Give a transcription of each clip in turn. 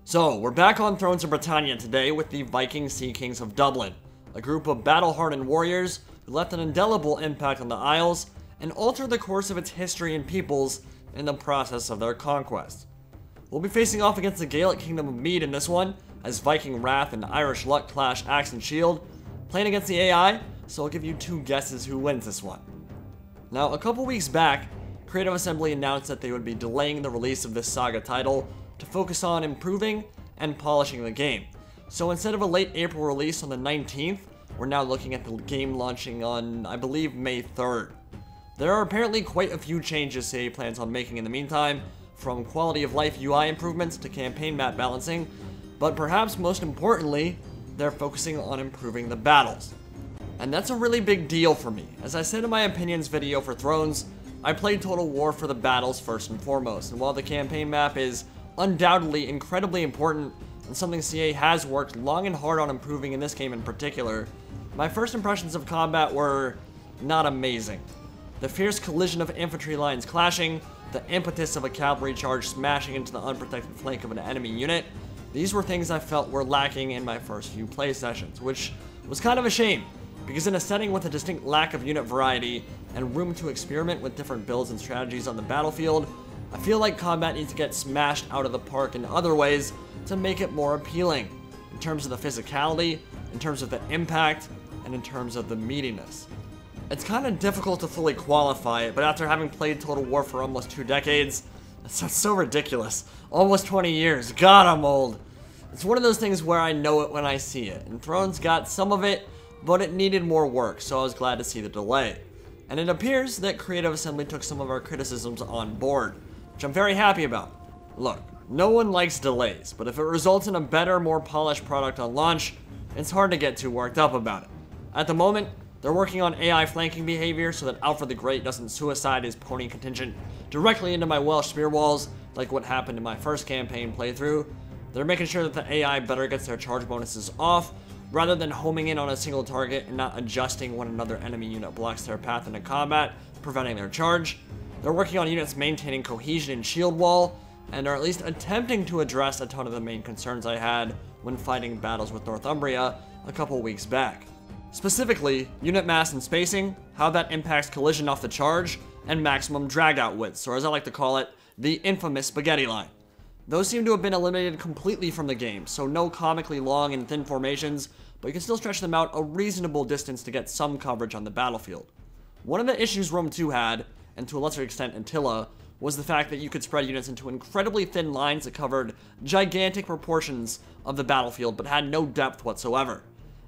So, we're back on Thrones of Britannia today with the Viking Sea Kings of Dyflin, a group of battle-hardened warriors who left an indelible impact on the Isles and altered the course of its history and peoples in the process of their conquest. We'll be facing off against the Gaelic Kingdom of Mide in this one, as Viking Wrath and Irish Luck clash axe and shield, playing against the AI, so I'll give you two guesses who wins this one. Now, a couple weeks back, Creative Assembly announced that they would be delaying the release of this saga title to focus on improving and polishing the game. So instead of a late April release on the 19th, we're now looking at the game launching on, I believe, May 3rd. There are apparently quite a few changes CA plans on making in the meantime, from quality of life UI improvements to campaign map balancing, but perhaps most importantly, they're focusing on improving the battles. And that's a really big deal for me. As I said in my opinions video for Thrones, I played Total War for the battles first and foremost, and while the campaign map is undoubtedly incredibly important and something CA has worked long and hard on improving in this game in particular, my first impressions of combat were not amazing. The fierce collision of infantry lines clashing, the impetus of a cavalry charge smashing into the unprotected flank of an enemy unit, these were things I felt were lacking in my first few play sessions, which was kind of a shame, because in a setting with a distinct lack of unit variety and room to experiment with different builds and strategies on the battlefield, I feel like combat needs to get smashed out of the park in other ways to make it more appealing, in terms of the physicality, in terms of the impact, and in terms of the meatiness. It's kind of difficult to fully qualify it, but after having played Total War for almost 2 decades, that sounds so ridiculous. Almost 20 years, God, I'm old. It's one of those things where I know it when I see it, and Thrones got some of it, but it needed more work, so I was glad to see the delay. And it appears that Creative Assembly took some of our criticisms on board, which I'm very happy about. Look, no one likes delays, but if it results in a better, more polished product on launch, it's hard to get too worked up about it. At the moment, they're working on AI flanking behavior so that Alfred the Great doesn't suicide his pony contingent directly into my Welsh spear walls, like what happened in my first campaign playthrough. They're making sure that the AI better gets their charge bonuses off, rather than homing in on a single target and not adjusting when another enemy unit blocks their path into combat, preventing their charge. They're working on units maintaining cohesion and shield wall, and are at least attempting to address a ton of the main concerns I had when fighting battles with Northumbria a couple weeks back. Specifically, unit mass and spacing, how that impacts collision off the charge, and maximum drag-out widths, or as I like to call it, the infamous spaghetti line. Those seem to have been eliminated completely from the game, so no comically long and thin formations, but you can still stretch them out a reasonable distance to get some coverage on the battlefield. One of the issues Rome 2 had, and to a lesser extent Attila, was the fact that you could spread units into incredibly thin lines that covered gigantic proportions of the battlefield but had no depth whatsoever.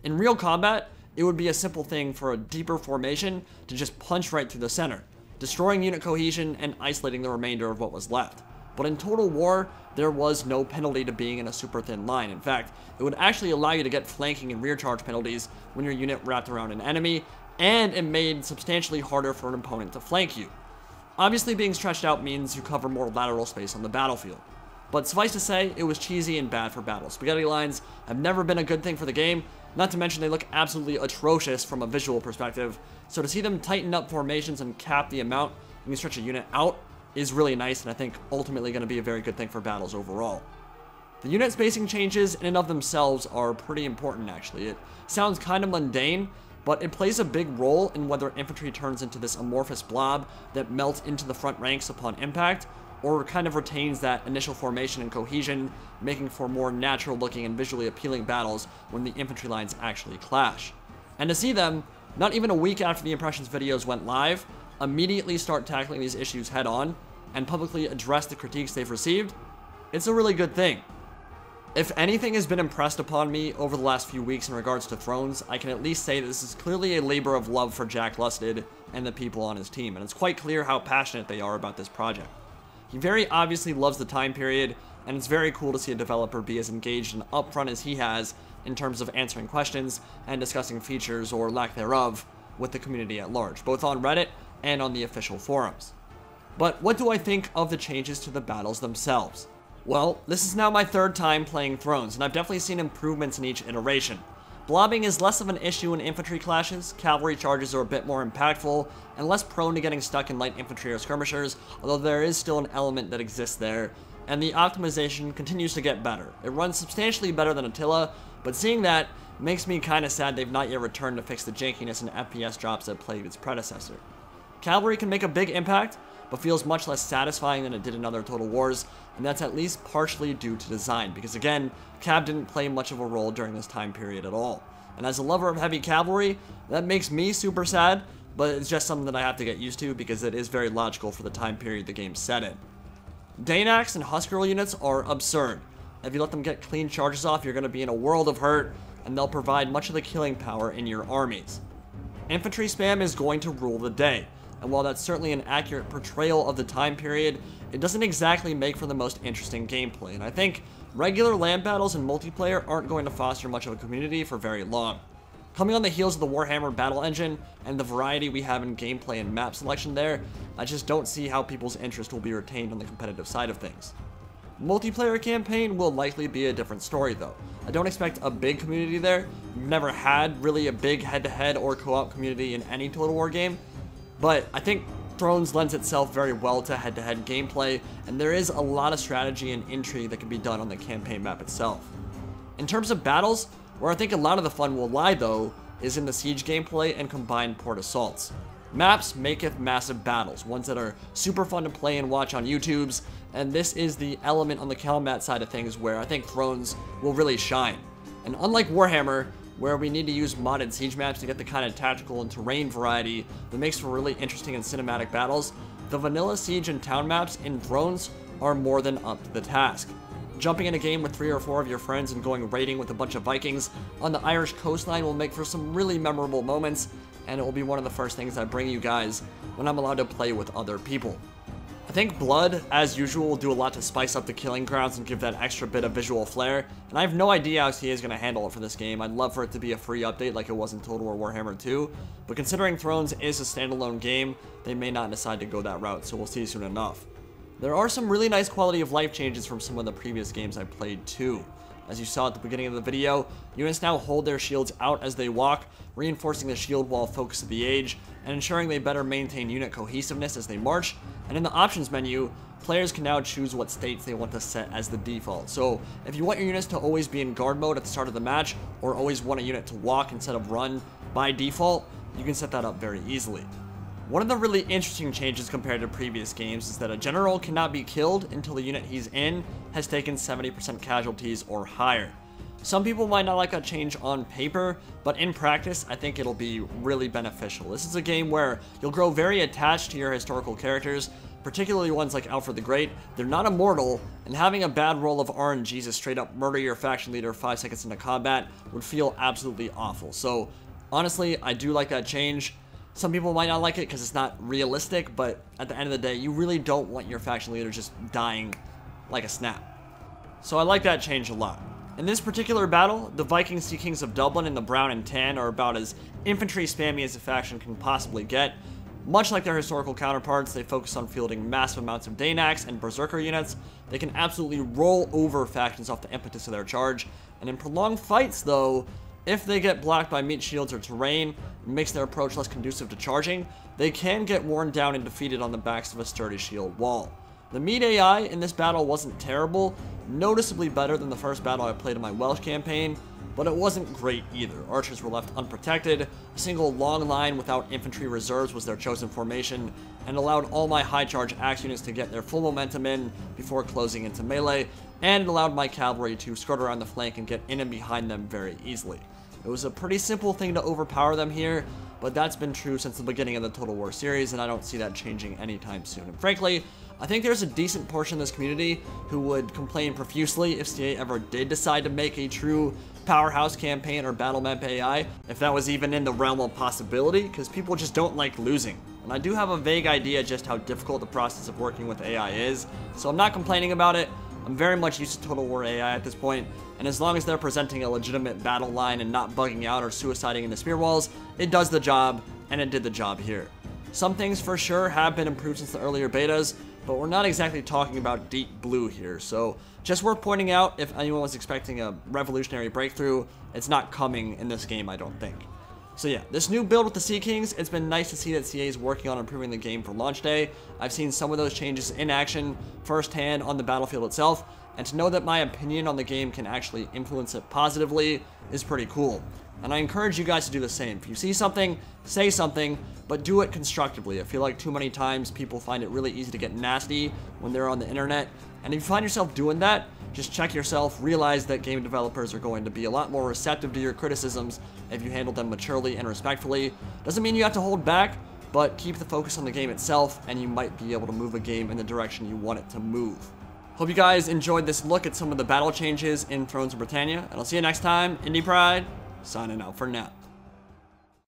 In real combat, it would be a simple thing for a deeper formation to just punch right through the center, destroying unit cohesion and isolating the remainder of what was left. But in Total War, there was no penalty to being in a super thin line. In fact, it would actually allow you to get flanking and rear charge penalties when your unit wrapped around an enemy, and it made substantially harder for an opponent to flank you. Obviously, being stretched out means you cover more lateral space on the battlefield. But suffice to say, it was cheesy and bad for battle. Spaghetti lines have never been a good thing for the game, not to mention they look absolutely atrocious from a visual perspective, so to see them tighten up formations and cap the amount when you stretch a unit out is really nice, and I think ultimately going to be a very good thing for battles overall. The unit spacing changes in and of themselves are pretty important actually. It sounds kind of mundane, but it plays a big role in whether infantry turns into this amorphous blob that melts into the front ranks upon impact, or kind of retains that initial formation and cohesion, making for more natural looking and visually appealing battles when the infantry lines actually clash. And to see them, not even a week after the Impressions videos went live, immediately start tackling these issues head on, and publicly address the critiques they've received, it's a really good thing. If anything has been impressed upon me over the last few weeks in regards to Thrones, I can at least say that this is clearly a labor of love for Jack Lusted and the people on his team, and it's quite clear how passionate they are about this project. He very obviously loves the time period, and it's very cool to see a developer be as engaged and upfront as he has in terms of answering questions and discussing features or lack thereof with the community at large, both on Reddit and on the official forums. But what do I think of the changes to the battles themselves? Well, this is now my 3rd time playing Thrones, and I've definitely seen improvements in each iteration. Blobbing is less of an issue in infantry clashes, cavalry charges are a bit more impactful, and less prone to getting stuck in light infantry or skirmishers, although there is still an element that exists there, and the optimization continues to get better. It runs substantially better than Attila, but seeing that makes me kinda sad they've not yet returned to fix the jankiness and FPS drops that plagued its predecessor. Cavalry can make a big impact, but feels much less satisfying than it did in other Total Wars, and that's at least partially due to design, because again, Cav didn't play much of a role during this time period at all. And as a lover of heavy cavalry, that makes me super sad, but it's just something that I have to get used to because it is very logical for the time period the game's set in. Danax and Husker units are absurd. If you let them get clean charges off, you're going to be in a world of hurt, and they'll provide much of the killing power in your armies. Infantry spam is going to rule the day, and while that's certainly an accurate portrayal of the time period, it doesn't exactly make for the most interesting gameplay, and I think regular land battles and multiplayer aren't going to foster much of a community for very long. Coming on the heels of the Warhammer battle engine and the variety we have in gameplay and map selection there, I just don't see how people's interest will be retained on the competitive side of things. Multiplayer campaign will likely be a different story though. I don't expect a big community there. We've never had really a big head-to-head or co-op community in any Total War game, but I think Thrones lends itself very well to head-to-head gameplay, and there is a lot of strategy and intrigue that can be done on the campaign map itself. In terms of battles, where I think a lot of the fun will lie though, is in the siege gameplay and combined port assaults. Maps maketh massive battles, ones that are super fun to play and watch on YouTubes, and this is the element on the Calmat side of things where I think Thrones will really shine. And unlike Warhammer, where we need to use modded siege maps to get the kind of tactical and terrain variety that makes for really interesting and cinematic battles, the vanilla siege and town maps in Thrones are more than up to the task. Jumping in a game with 3 or 4 of your friends and going raiding with a bunch of Vikings on the Irish coastline will make for some really memorable moments, and it will be one of the first things I bring you guys when I'm allowed to play with other people. I think Blood, as usual, will do a lot to spice up the killing grounds and give that extra bit of visual flair, and I have no idea how CA is going to handle it for this game. I'd love for it to be a free update like it was in Total War Warhammer 2, but considering Thrones is a standalone game, they may not decide to go that route, so we'll see soon enough. There are some really nice quality of life changes from some of the previous games I played too. As you saw at the beginning of the video, units now hold their shields out as they walk, reinforcing the shield wall focus of the age, and ensuring they better maintain unit cohesiveness as they march. And in the options menu, players can now choose what states they want to set as the default. So if you want your units to always be in guard mode at the start of the match, or always want a unit to walk instead of run by default, you can set that up very easily. One of the really interesting changes compared to previous games is that a general cannot be killed until the unit he's in has taken 70% casualties or higher. Some people might not like that change on paper, but in practice, I think it'll be really beneficial. This is a game where you'll grow very attached to your historical characters, particularly ones like Alfred the Great. They're not immortal, and having a bad roll of RNG to straight up murder your faction leader 5 seconds into combat would feel absolutely awful. So honestly, I do like that change. Some people might not like it because it's not realistic, but at the end of the day, you really don't want your faction leader just dying like a snap. So I like that change a lot. In this particular battle, the Viking Sea Kings of Dublin and the Brown and Tan are about as infantry spammy as a faction can possibly get. Much like their historical counterparts, they focus on fielding massive amounts of Danax and Berserker units. They can absolutely roll over factions off the impetus of their charge, and in prolonged fights though, if they get blocked by meat shields or terrain, it makes their approach less conducive to charging, they can get worn down and defeated on the backs of a sturdy shield wall. The Mide AI in this battle wasn't terrible, noticeably better than the first battle I played in my Welsh campaign, but it wasn't great either. Archers were left unprotected, a single long line without infantry reserves was their chosen formation, and allowed all my high charge axe units to get their full momentum in before closing into melee, and allowed my cavalry to skirt around the flank and get in and behind them very easily. It was a pretty simple thing to overpower them here, but that's been true since the beginning of the Total War series, and I don't see that changing anytime soon. And frankly, I think there's a decent portion of this community who would complain profusely if CA ever did decide to make a true powerhouse campaign or battle map AI, if that was even in the realm of possibility, because people just don't like losing. And I do have a vague idea just how difficult the process of working with AI is, so I'm not complaining about it. I'm very much used to Total War AI at this point, and as long as they're presenting a legitimate battle line and not bugging out or suiciding into spear walls, it does the job, and it did the job here. Some things for sure have been improved since the earlier betas, but we're not exactly talking about deep blue here, so just worth pointing out if anyone was expecting a revolutionary breakthrough, it's not coming in this game, I don't think. So yeah, this new build with the Sea Kings, it's been nice to see that CA is working on improving the game for launch day. I've seen some of those changes in action firsthand on the battlefield itself, and to know that my opinion on the game can actually influence it positively is pretty cool. And I encourage you guys to do the same. If you see something, say something, but do it constructively. I feel like too many times people find it really easy to get nasty when they're on the internet. And if you find yourself doing that, just check yourself, realize that game developers are going to be a lot more receptive to your criticisms if you handle them maturely and respectfully. Doesn't mean you have to hold back, but keep the focus on the game itself, and you might be able to move a game in the direction you want it to move. Hope you guys enjoyed this look at some of the battle changes in Thrones of Britannia, and I'll see you next time. Indie Pride, signing out for now.